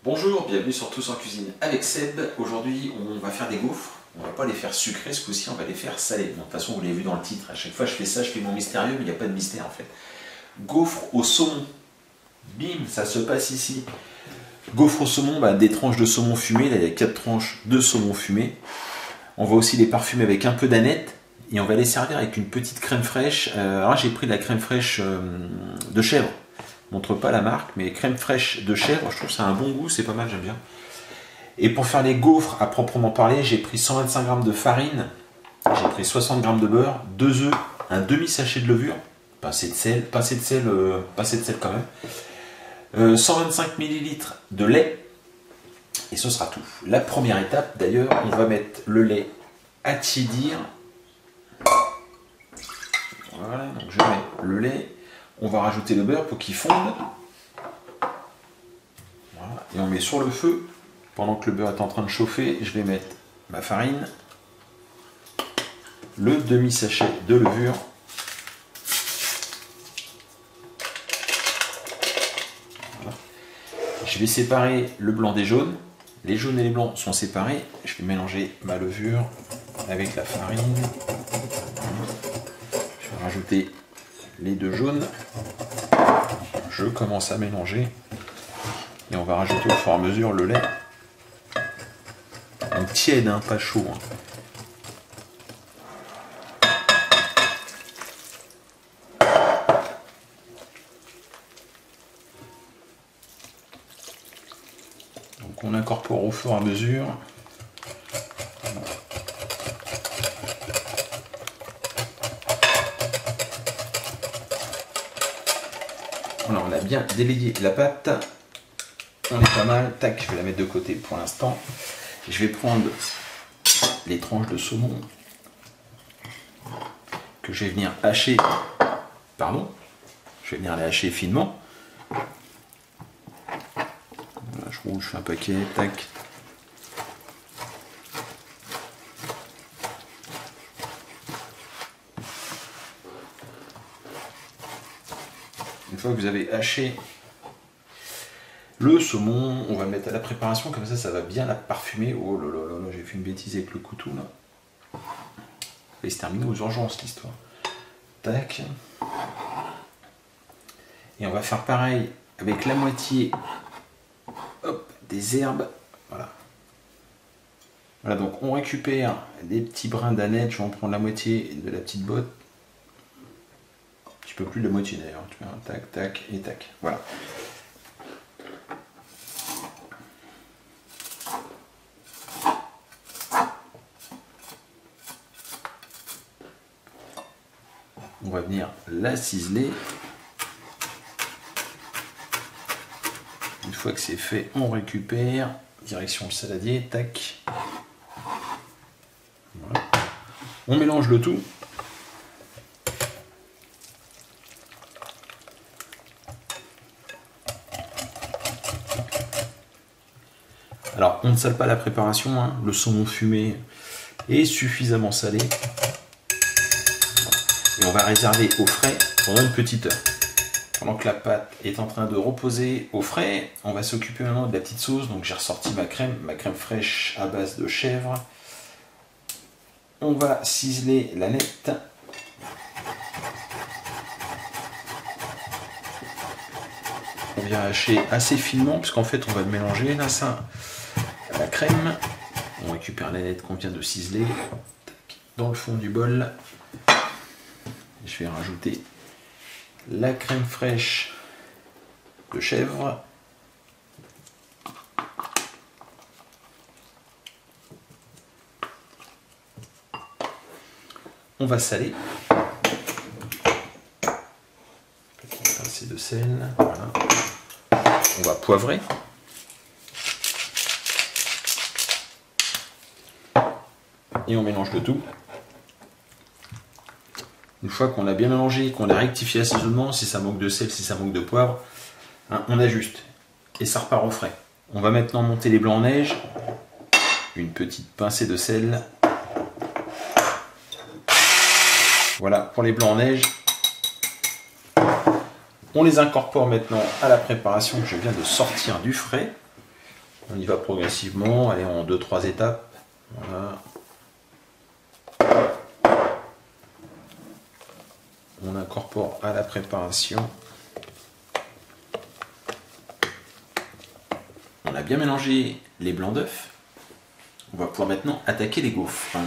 Bonjour, bienvenue sur Tous en Cuisine avec Seb. Aujourd'hui, on va faire des gaufres. On va pas les faire sucrés ce coup-ci, on va les faire salés. Bon, de toute façon, vous l'avez vu dans le titre. À chaque fois, je fais ça, je fais mon mystérieux, mais il n'y a pas de mystère en fait. Gaufres au saumon. Bim, ça se passe ici. Gaufres au saumon, des tranches de saumon fumé. Là, il y a 4 tranches de saumon fumé. On va aussi les parfumer avec un peu d'aneth. Et on va les servir avec une petite crème fraîche. Alors, j'ai pris de la crème fraîche de chèvre. Je montre pas la marque, mais crème fraîche de chèvre, je trouve que ça a un bon goût, c'est pas mal, j'aime bien. Et pour faire les gaufres à proprement parler, j'ai pris 125 g de farine, j'ai pris 60 g de beurre, 2 œufs, un demi-sachet de levure, pas assez de sel quand même, 125 ml de lait, et ce sera tout. La première étape, d'ailleurs, on va mettre le lait à tiédir. Voilà, donc je mets le lait. On va rajouter le beurre pour qu'il fonde. Voilà. Et on met sur le feu. Pendant que le beurre est en train de chauffer, je vais mettre ma farine, le demi-sachet de levure, voilà. Je vais séparer le blanc des jaunes. Les jaunes et les blancs sont séparés. Je vais mélanger ma levure avec la farine. Je vais rajouter les 2 jaunes. Je commence à mélanger et on va rajouter au fur et à mesure le lait. Donc tiède, hein, pas chaud. Donc on incorpore au fur et à mesure. Voilà, on a bien délayé la pâte. On est pas mal. Tac, je vais la mettre de côté pour l'instant. Je vais prendre les tranches de saumon que je vais venir hacher. Pardon, je vais venir les hacher finement. Voilà, je roule, je fais un paquet. Tac. Une fois que vous avez haché le saumon, on va le mettre à la préparation, comme ça va bien la parfumer. Oh là là là, j'ai fait une bêtise avec le couteau là. Et se terminer aux urgences l'histoire. Tac. Et on va faire pareil avec la moitié, hop, des herbes. Voilà. Voilà, donc on récupère des petits brins d'aneth. Je vais en prendre la moitié de la petite botte. Un petit peu plus de la moitié d'ailleurs. Tu vois, tac, tac et tac. Voilà. On va venir la ciseler. Une fois que c'est fait, on récupère. Direction le saladier, tac. Voilà. On mélange le tout. Alors, on ne sale pas la préparation, hein. Le saumon fumé est suffisamment salé. Et on va réserver au frais pendant une petite heure. Pendant que la pâte est en train de reposer au frais, on va s'occuper maintenant de la petite sauce. Donc j'ai ressorti ma crème fraîche à base de chèvre. On va ciseler l'aneth. On vient hacher assez finement, puisqu'en fait on va le mélanger là, ça, à la crème. On récupère l'aneth qu'on vient de ciseler dans le fond du bol. Je vais rajouter la crème fraîche de chèvre. On va saler. Petite pincée de sel. Voilà. On va poivrer. Et on mélange le tout. Une fois qu'on a bien mélangé, qu'on a rectifié l'assaisonnement, si ça manque de sel, si ça manque de poivre, hein, on ajuste. Et ça repart au frais. On va maintenant monter les blancs en neige. Une petite pincée de sel. Voilà pour les blancs en neige. On les incorpore maintenant à la préparation que je viens de sortir du frais. On y va progressivement, allez en 2-3 étapes. Voilà. On incorpore à la préparation. On a bien mélangé les blancs d'œufs. On va pouvoir maintenant attaquer les gaufres.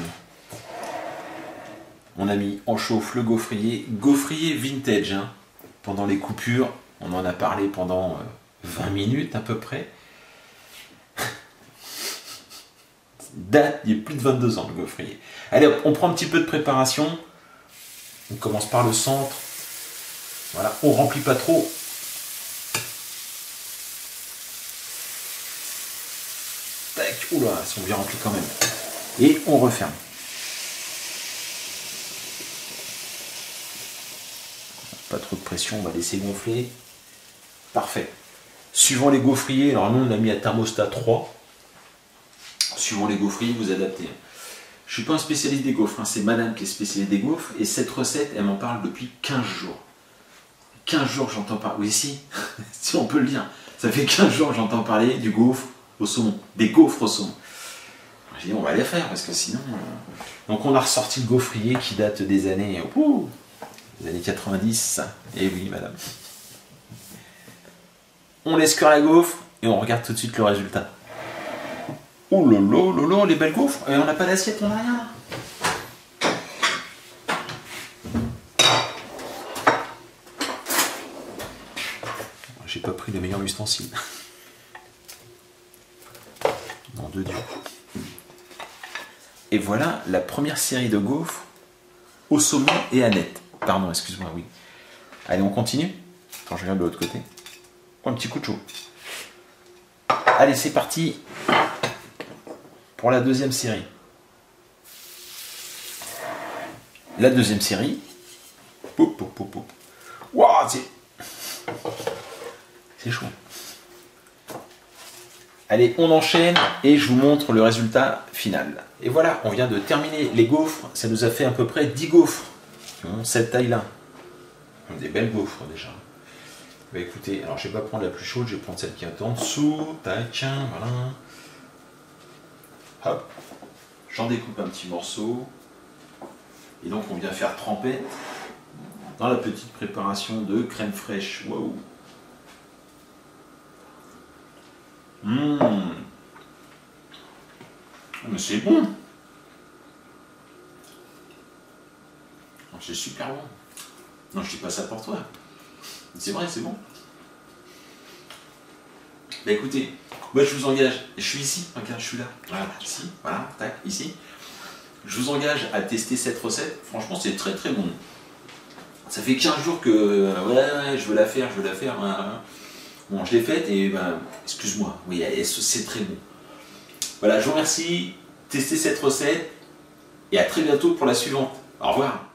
On a mis en chauffe le gaufrier vintage. Hein. Pendant les coupures, on en a parlé pendant 20 minutes à peu près. Date, il y a plus de 22 ans le gaufrier. Allez hop, on prend un petit peu de préparation. On commence par le centre. Voilà, on remplit pas trop. Tac, oula, ils sont bien remplis quand même. Et on referme. Pas trop de pression, on va laisser gonfler. Parfait. Suivant les gaufriers, alors nous on a mis à thermostat 3. Suivant les gaufriers, vous adaptez. Je ne suis pas un spécialiste des gaufres, hein. C'est madame qui est spécialiste des gaufres. Et cette recette, elle m'en parle depuis 15 jours. 15 jours que j'entends parler. Oui, si, si on peut le dire. Ça fait 15 jours que j'entends parler du gaufre au saumon. Des gaufres au saumon. J'ai dit, on va les faire parce que sinon. Donc, on a ressorti le gaufrier qui date des années. Des années 90. Et oui, madame. On laisse cuire la gaufre et on regarde tout de suite le résultat. Oh lolo, les belles gaufres. Et on n'a pas d'assiette, on n'a rien là. J'ai pas pris le meilleur ustensile. Non, de Dieu. Et voilà la première série de gaufres au saumon et à net. Pardon, excuse-moi, oui. Allez, on continue. Quand je regarde de l'autre côté. Un petit coup de chaud. Allez, c'est parti pour la deuxième série. La deuxième série. Waouh, c'est chaud. Allez, on enchaîne et je vous montre le résultat final. Et voilà, on vient de terminer les gaufres. Ça nous a fait à peu près 10 gaufres qui ont cette taille-là. Des belles gaufres déjà. Bah écoutez, alors je vais pas prendre la plus chaude, je vais prendre celle qui est en dessous. Tac, voilà. Hop. J'en découpe un petit morceau. Et donc on vient faire tremper dans la petite préparation de crème fraîche. Waouh. Mais c'est bon. C'est super bon. Non, je dis pas ça pour toi. C'est vrai, c'est bon. Bah écoutez, moi je vous engage, je suis ici, regarde, je suis là. Voilà, ici, voilà, tac, ici. Je vous engage à tester cette recette. Franchement, c'est très très bon. Ça fait 15 jours que ouais, je veux la faire, Voilà. Bon, je l'ai faite et ben, excuse-moi, oui, c'est très bon. Voilà, je vous remercie. Testez cette recette et à très bientôt pour la suivante. Au revoir.